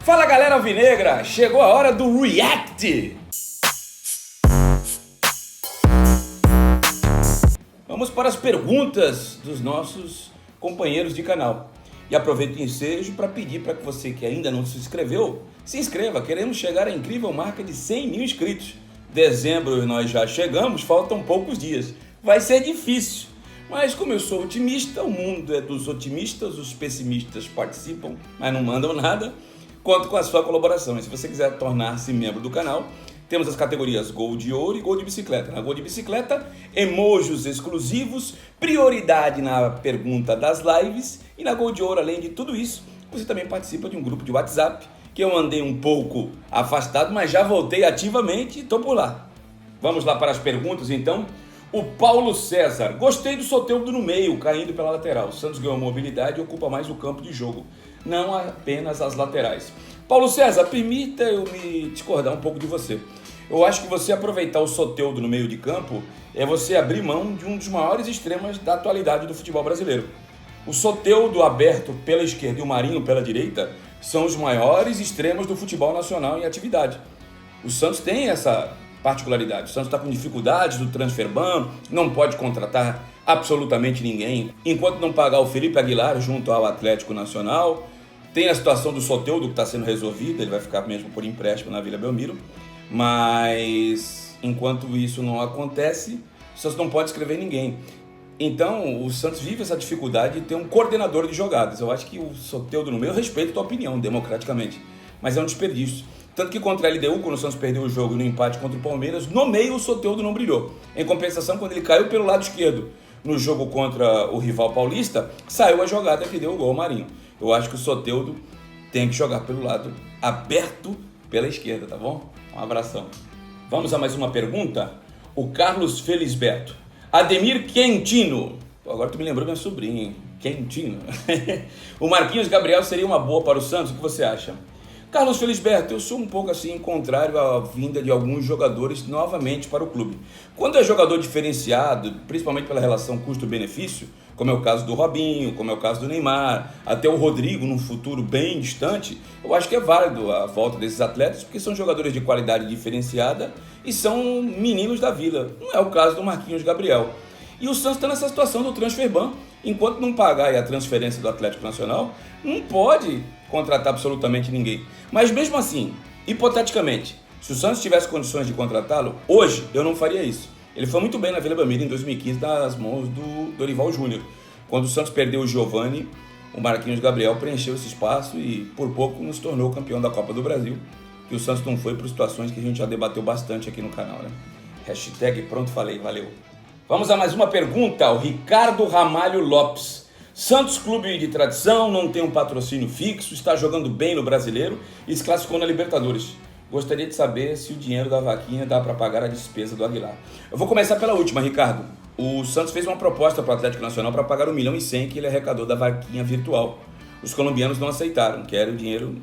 Fala galera alvinegra, chegou a hora do React! Vamos para as perguntas dos nossos companheiros de canal. E aproveito o ensejo para pedir para que você que ainda não se inscreveu, se inscreva. Queremos chegar à incrível marca de 100 mil inscritos. Dezembro nós já chegamos, faltam poucos dias. Vai ser difícil, mas como eu sou otimista, o mundo é dos otimistas, os pessimistas participam, mas não mandam nada. Conto com a sua colaboração. E se você quiser tornar-se membro do canal, temos as categorias Gol de Ouro e Gol de Bicicleta. Na Gol de Bicicleta, emojis exclusivos, prioridade na pergunta das lives. E na Gol de Ouro, além de tudo isso, você também participa de um grupo de WhatsApp, que eu andei um pouco afastado, mas já voltei ativamente e estou por lá. Vamos lá para as perguntas, então. O Paulo César: gostei do Soteldo no meio, caindo pela lateral. O Santos ganhou mobilidade e ocupa mais o campo de jogo, não apenas as laterais. Paulo César, permita eu me discordar um pouco de você. Eu acho que você aproveitar o Soteldo no meio de campo é você abrir mão de um dos maiores extremos da atualidade do futebol brasileiro. O Soteldo aberto pela esquerda e o Marinho pela direita são os maiores extremos do futebol nacional em atividade. O Santos tem essa particularidade. O Santos está com dificuldades do transfer ban, não pode contratar absolutamente ninguém enquanto não pagar o Felipe Aguilar junto ao Atlético Nacional. Tem a situação do Soteldo que está sendo resolvida, ele vai ficar mesmo por empréstimo na Vila Belmiro, mas enquanto isso não acontece, o Santos não pode escrever ninguém. Então o Santos vive essa dificuldade de ter um coordenador de jogadas. Eu acho que o Soteldo no meio, eu respeito a tua opinião democraticamente, mas é um desperdício. Tanto que contra a LDU, quando o Santos perdeu o jogo no empate contra o Palmeiras, no meio o Soteldo não brilhou. Em compensação, quando ele caiu pelo lado esquerdo no jogo contra o rival paulista, saiu a jogada que deu o gol ao Marinho. Eu acho que o Soteldo tem que jogar pelo lado aberto pela esquerda, tá bom? Um abração. Vamos a mais uma pergunta? O Carlos Felisberto: Ademir Quentino. Agora tu me lembrou minha sobrinha, hein? Quentino. O Marquinhos Gabriel seria uma boa para o Santos, o que você acha? Carlos Felisberto, eu sou um pouco assim contrário à vinda de alguns jogadores novamente para o clube. Quando é jogador diferenciado, principalmente pela relação custo-benefício, como é o caso do Robinho, como é o caso do Neymar, até o Rodrigo num futuro bem distante, eu acho que é válido a volta desses atletas, porque são jogadores de qualidade diferenciada e são meninos da vila. Não é o caso do Marquinhos Gabriel. E o Santos está nessa situação do transfer ban. Enquanto não pagar a transferência do Atlético Nacional, não pode contratar absolutamente ninguém. Mas mesmo assim, hipoteticamente, se o Santos tivesse condições de contratá-lo, hoje eu não faria isso. Ele foi muito bem na Vila Belmiro em 2015 nas mãos do Dorival Júnior. Quando o Santos perdeu o Giovani, o Marquinhos Gabriel preencheu esse espaço e por pouco nos tornou campeão da Copa do Brasil, que o Santos não foi por situações que a gente já debateu bastante aqui no canal, né? Hashtag pronto falei, valeu. Vamos a mais uma pergunta, o Ricardo Ramalho Lopes. Santos, clube de tradição, não tem um patrocínio fixo, está jogando bem no Brasileiro e se classificou na Libertadores. Gostaria de saber se o dinheiro da vaquinha dá para pagar a despesa do Aguilar. Eu vou começar pela última, Ricardo. O Santos fez uma proposta para o Atlético Nacional para pagar 1,1 milhão que ele arrecadou da vaquinha virtual. Os colombianos não aceitaram, querem o dinheiro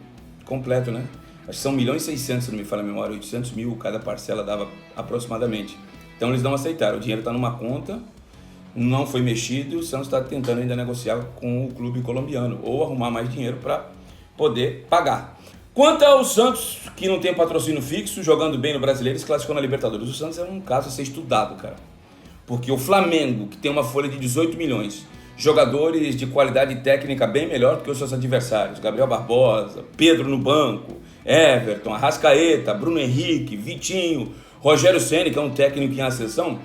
completo, né? Acho que são 1,6 milhões, se não me falha a memória, 800 mil cada parcela dava aproximadamente. Então eles não aceitaram, o dinheiro está numa conta, não foi mexido e o Santos está tentando ainda negociar com o clube colombiano ou arrumar mais dinheiro para poder pagar. Quanto ao Santos, que não tem patrocínio fixo, jogando bem no Brasileiro e se classificou na Libertadores, o Santos é um caso a ser estudado, cara. Porque o Flamengo, que tem uma folha de 18 milhões, jogadores de qualidade técnica bem melhor do que os seus adversários, Gabriel Barbosa, Pedro no banco, Everton, Arrascaeta, Bruno Henrique, Vitinho, Rogério Ceni, que é um técnico em ascensão,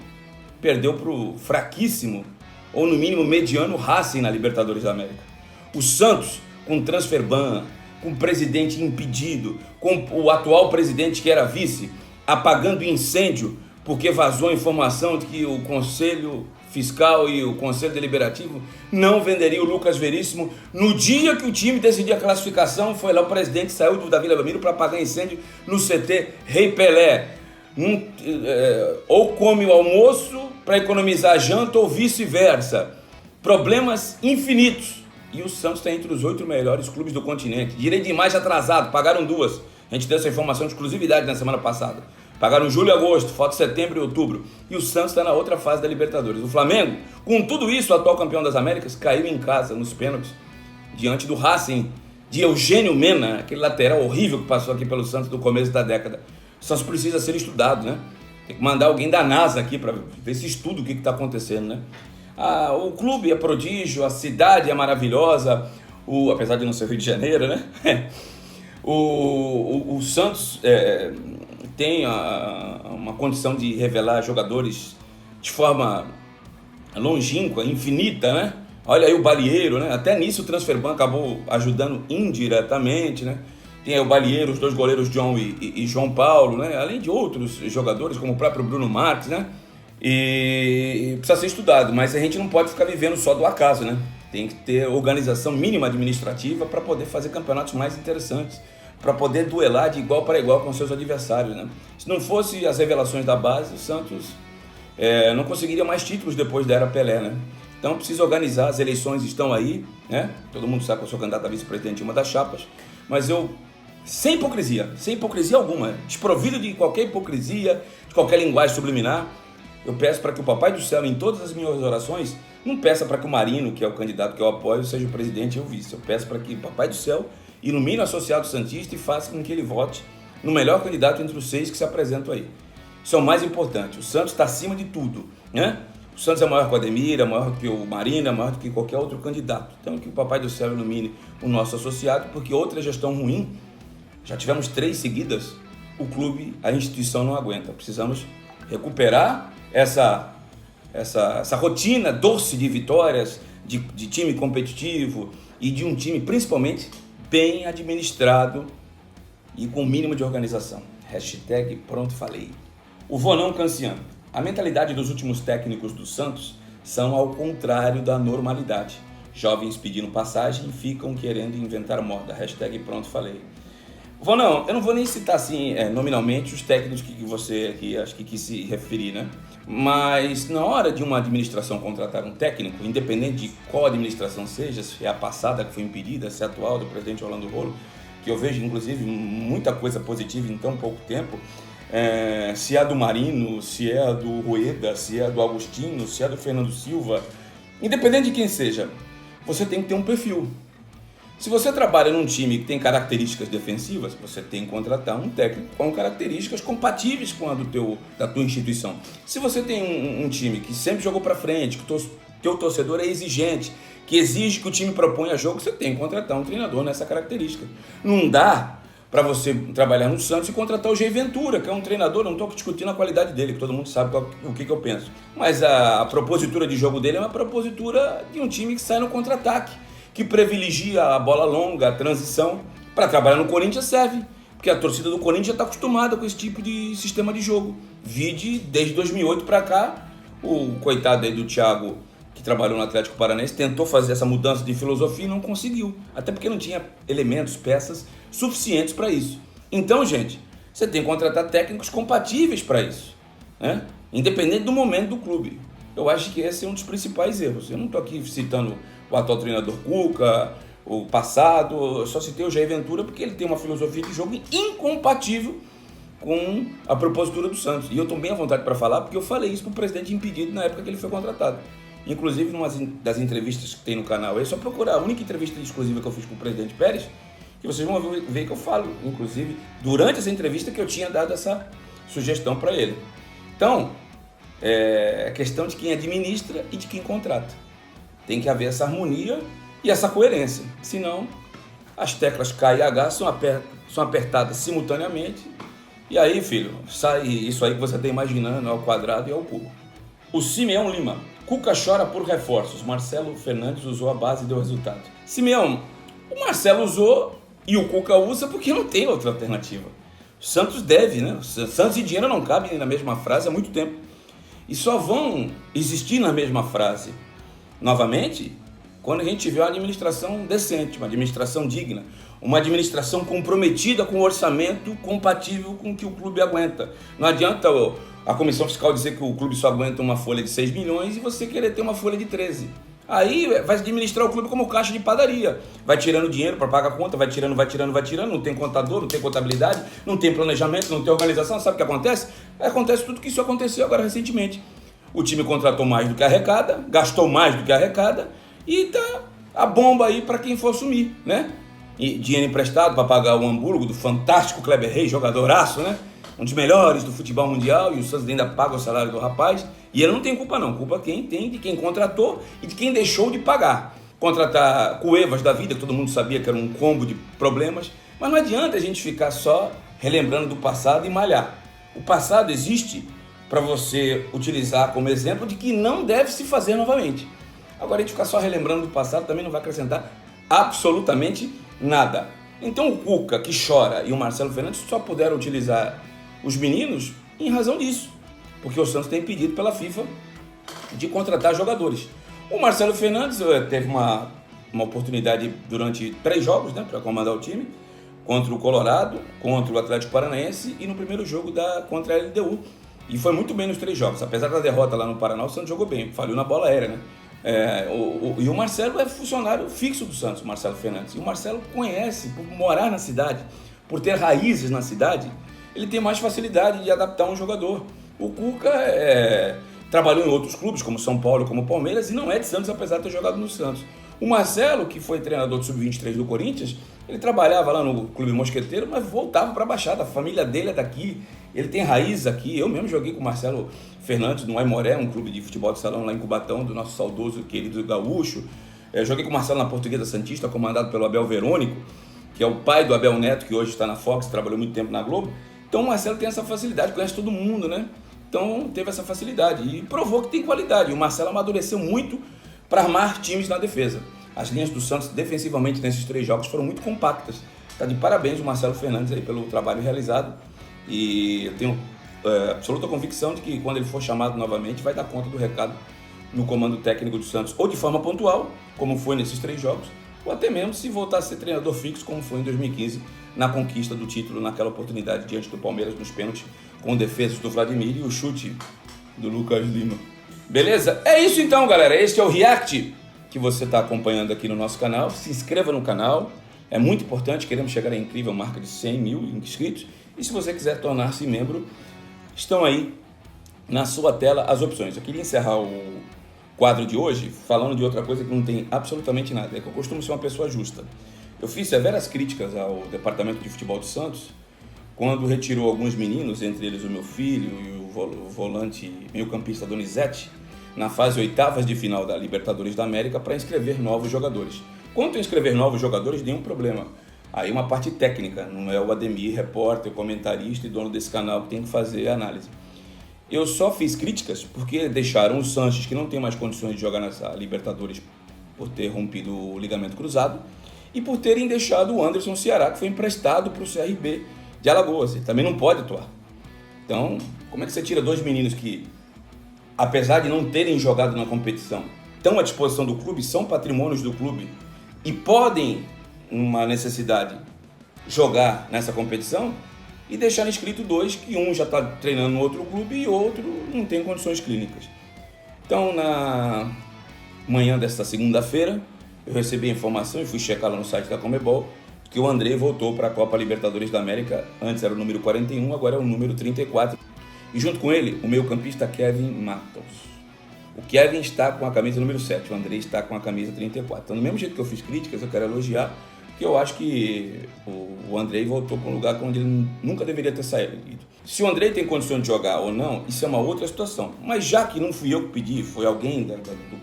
perdeu para o fraquíssimo, ou no mínimo mediano, Racing na Libertadores da América. O Santos, com transfer ban, com o presidente impedido, com o atual presidente que era vice, apagando incêndio, porque vazou a informação de que o Conselho Fiscal e o Conselho Deliberativo não venderiam o Lucas Veríssimo. No dia que o time decidiu a classificação, foi lá o presidente, saiu da Vila Belmiro para apagar incêndio no CT Rei Pelé. Ou come o almoço para economizar a janta ou vice-versa. Problemas infinitos. E o Santos está entre os 8 melhores clubes do continente. Direito de imagem atrasado, pagaram 2. A gente deu essa informação de exclusividade na semana passada. Pagaram julho e agosto, falta setembro e outubro. E o Santos está na outra fase da Libertadores. O Flamengo, com tudo isso, o atual campeão das Américas, caiu em casa nos pênaltis diante do Racing de Eugênio Mena, aquele lateral horrível que passou aqui pelo Santos no começo da década. O Santos precisa ser estudado, né? Tem que mandar alguém da NASA aqui para ver se estuda o que está acontecendo, né? O clube é prodígio, a cidade é maravilhosa, apesar de não ser Rio de Janeiro, né? O Santos tem uma condição de revelar jogadores de forma longínqua, infinita, né? Olha aí o Balieiro, né? Até nisso o Transferban acabou ajudando indiretamente, né? Tem aí o Balieiro, os dois goleiros John e João Paulo, né? Além de outros jogadores, como o próprio Bruno Marques, né? E precisa ser estudado, mas a gente não pode ficar vivendo só do acaso, né? Tem que ter organização mínima administrativa para poder fazer campeonatos mais interessantes, para poder duelar de igual para igual com seus adversários, né? Se não fosse as revelações da base, o Santos não conseguiria mais títulos depois da era Pelé, né? Então precisa organizar, as eleições estão aí, né? Todo mundo sabe que eu sou candidato a vice-presidente em uma das chapas, mas eu, sem hipocrisia alguma, desprovido de qualquer hipocrisia, de qualquer linguagem subliminar, eu peço para que o Papai do Céu, em todas as minhas orações, não peça para que o Marino, que é o candidato que eu apoio, seja o presidente e o vice. Eu peço para que o Papai do Céu ilumine o associado santista e faça com que ele vote no melhor candidato entre os 6 que se apresentam aí. Isso é o mais importante. O Santos está acima de tudo, né? O Santos é maior que o Ademir, é maior do que o Marino, é maior do que qualquer outro candidato. Então que o Papai do Céu ilumine o nosso associado, porque outra gestão ruim, já tivemos 3 seguidas, o clube, a instituição não aguenta. Precisamos recuperar essa rotina doce de vitórias, de time competitivo e de um time principalmente bem administrado e com o mínimo de organização. Hashtag pronto falei. O Vonão Canciano. A mentalidade dos últimos técnicos do Santos são ao contrário da normalidade. Jovens pedindo passagem ficam querendo inventar moda. Hashtag pronto falei. Vonão, eu não vou nem citar assim nominalmente os técnicos que você aqui acho que quis se referir, né? Mas na hora de uma administração contratar um técnico, independente de qual administração seja, se é a passada que foi impedida, se é a atual do presidente Orlando Rolo, que eu vejo inclusive muita coisa positiva em tão pouco tempo, se é a do Marino, se é a do Rueda, se é a do Agostinho, se é a do Fernando Silva, independente de quem seja, você tem que ter um perfil. Se você trabalha num time que tem características defensivas, você tem que contratar um técnico com características compatíveis com a da tua instituição. Se você tem um time que sempre jogou para frente, que o teu torcedor é exigente, que exige que o time proponha jogo, você tem que contratar um treinador nessa característica. Não dá para você trabalhar no Santos e contratar o Jair Ventura, que é um treinador, não estou discutindo a qualidade dele, que todo mundo sabe o que eu penso. Mas a propositura de jogo dele é uma propositura de um time que sai no contra-ataque, que privilegia a bola longa, a transição. Para trabalhar no Corinthians serve, porque a torcida do Corinthians já está acostumada com esse tipo de sistema de jogo. Vide, desde 2008 para cá, o coitado aí do Thiago, que trabalhou no Atlético Paranaense, tentou fazer essa mudança de filosofia e não conseguiu, até porque não tinha elementos, peças suficientes para isso. Então, gente, você tem que contratar técnicos compatíveis para isso, né? Independente do momento do clube. Eu acho que esse é um dos principais erros. Eu não estou aqui citando o atual treinador Cuca, o passado, eu só citei o Jair Ventura porque ele tem uma filosofia de jogo incompatível com a propositura do Santos. E eu estou bem à vontade para falar porque eu falei isso para o presidente impedido na época que ele foi contratado. Inclusive, numa das entrevistas que tem no canal, é só procurar a única entrevista exclusiva que eu fiz com o presidente Pérez, que vocês vão ver que eu falo, inclusive, durante essa entrevista que eu tinha dado essa sugestão para ele. Então, é questão de quem administra e de quem contrata. Tem que haver essa harmonia e essa coerência, senão as teclas K e H são apertadas simultaneamente e aí, filho, sai isso aí que você está imaginando ao quadrado e ao cubo. O Simeão Lima. Cuca chora por reforços. Marcelo Fernandes usou a base e deu resultado. Simeão, o Marcelo usou e o Cuca usa porque não tem outra alternativa. O Santos deve, né? Santos e dinheiro não cabem na mesma frase há muito tempo. E só vão existir na mesma frase novamente quando a gente tiver uma administração decente, uma administração digna, uma administração comprometida com o orçamento compatível com o que o clube aguenta. Não adianta a comissão fiscal dizer que o clube só aguenta uma folha de 6 milhões e você querer ter uma folha de 13. Aí vai administrar o clube como caixa de padaria. Vai tirando dinheiro para pagar a conta, vai tirando, não tem contador, não tem contabilidade, não tem planejamento, não tem organização. Sabe o que acontece? Acontece tudo que isso aconteceu agora recentemente. O time contratou mais do que arrecada, gastou mais do que arrecada e tá a bomba aí para quem for assumir, né? dinheiro emprestado para pagar o Hamburgo do fantástico Kleber Reis, jogadoraço, né? Um dos melhores do futebol mundial, e o Santos ainda paga o salário do rapaz. E ele não tem culpa não, culpa quem tem, de quem contratou e de quem deixou de pagar. Contratar Cuevas da vida, que todo mundo sabia que era um combo de problemas, mas não adianta a gente ficar só relembrando do passado e malhar. O passado existe para você utilizar como exemplo de que não deve se fazer novamente. Agora, a gente ficar só relembrando do passado também não vai acrescentar absolutamente nada. Então o Cuca, que chora, e o Marcelo Fernandes só puderam utilizar os meninos em razão disso, porque o Santos tem pedido pela FIFA de contratar jogadores. O Marcelo Fernandes teve uma oportunidade durante 3 jogos, né, para comandar o time, contra o Colorado, contra o Atlético Paranaense e no primeiro jogo contra a LDU. E foi muito bem nos 3 jogos. Apesar da derrota lá no Paraná, o Santos jogou bem, falhou na bola aérea, né? E o Marcelo é funcionário fixo do Santos, o Marcelo Fernandes. E o Marcelo conhece, por morar na cidade, por ter raízes na cidade, ele tem mais facilidade de adaptar um jogador. O Cuca trabalhou em outros clubes, como São Paulo, como Palmeiras, e não é de Santos, apesar de ter jogado no Santos. O Marcelo, que foi treinador do Sub-23 do Corinthians, ele trabalhava lá no Clube Mosqueteiro, mas voltava para a Baixada. A família dele é daqui, ele tem raízes aqui. Eu mesmo joguei com o Marcelo Fernandes no Aimoré, um clube de futebol de salão lá em Cubatão, do nosso saudoso querido gaúcho. Joguei com o Marcelo na Portuguesa Santista, comandado pelo Abel Verônico, que é o pai do Abel Neto, que hoje está na Fox, trabalhou muito tempo na Globo. Então o Marcelo tem essa facilidade, conhece todo mundo, né? Então teve essa facilidade e provou que tem qualidade. O Marcelo amadureceu muito para armar times na defesa. As linhas do Santos defensivamente nesses 3 jogos foram muito compactas. Está de parabéns o Marcelo Fernandes aí pelo trabalho realizado. E eu tenho absoluta convicção de que quando ele for chamado novamente vai dar conta do recado no comando técnico do Santos, ou de forma pontual, como foi nesses 3 jogos, ou até mesmo se voltar a ser treinador fixo, como foi em 2015, na conquista do título, naquela oportunidade diante do Palmeiras nos pênaltis, com defesas do Vladimir e o chute do Lucas Lima. Beleza? É isso então, galera. Este é o React que você está acompanhando aqui no nosso canal. Se inscreva no canal, é muito importante, queremos chegar à incrível marca de 100 mil inscritos. E se você quiser tornar-se membro, estão aí na sua tela as opções. Eu queria encerrar o quadro de hoje falando de outra coisa que não tem absolutamente nada. É que eu costumo ser uma pessoa justa. Eu fiz severas críticas ao departamento de futebol de Santos quando retirou alguns meninos, entre eles o meu filho e o volante meio-campista Donizete, na fase 8ª de final da Libertadores da América, para inscrever novos jogadores. Quanto a inscrever novos jogadores, nenhum problema. Aí uma parte técnica, não é o Ademir, repórter, comentarista e dono desse canal que tem que fazer a análise. Eu só fiz críticas porque deixaram o Sanches, que não tem mais condições de jogar nessa Libertadores por ter rompido o ligamento cruzado, e por terem deixado o Anderson Ceará, que foi emprestado para o CRB de Alagoas. Ele também não pode atuar. Então, como é que você tira 2 meninos que, apesar de não terem jogado na competição, estão à disposição do clube, são patrimônios do clube e podem, numa necessidade, jogar nessa competição, e deixar inscrito 2 que um já está treinando no outro clube e outro não tem condições clínicas. Então, na manhã desta segunda-feira, eu recebi a informação e fui checar lá no site da Conmebol que o André voltou para a Copa Libertadores da América. Antes era o número 41, agora é o número 34. E junto com ele, o meio-campista Kevin Matos. O Kevin está com a camisa número 7, o André está com a camisa 34. Então, do mesmo jeito que eu fiz críticas, eu quero elogiar, porque eu acho que o Andrei voltou para um lugar onde ele nunca deveria ter saído. Se o Andrei tem condições de jogar ou não, isso é uma outra situação. Mas já que não fui eu que pedi, foi alguém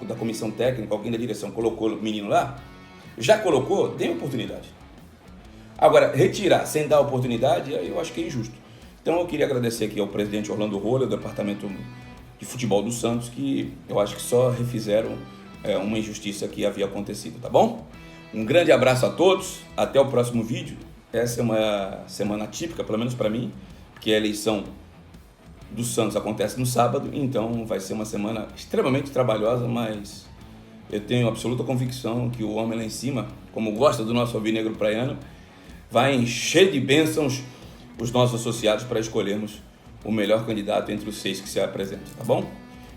da comissão técnica, alguém da direção colocou o menino lá, já colocou, dê oportunidade. Agora, retirar sem dar oportunidade, eu acho que é injusto. Então eu queria agradecer aqui ao presidente Orlando Roller, do departamento de futebol do Santos, que eu acho que só refizeram uma injustiça que havia acontecido, tá bom? Um grande abraço a todos, até o próximo vídeo. Essa é uma semana típica, pelo menos para mim, porque a eleição do Santos acontece no sábado, então vai ser uma semana extremamente trabalhosa, mas eu tenho absoluta convicção que o homem lá em cima, como gosta do nosso alvinegro praiano, vai encher de bênçãos os nossos associados para escolhermos o melhor candidato entre os 6 que se apresentam, tá bom?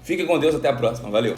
Fiquem com Deus, até a próxima, valeu!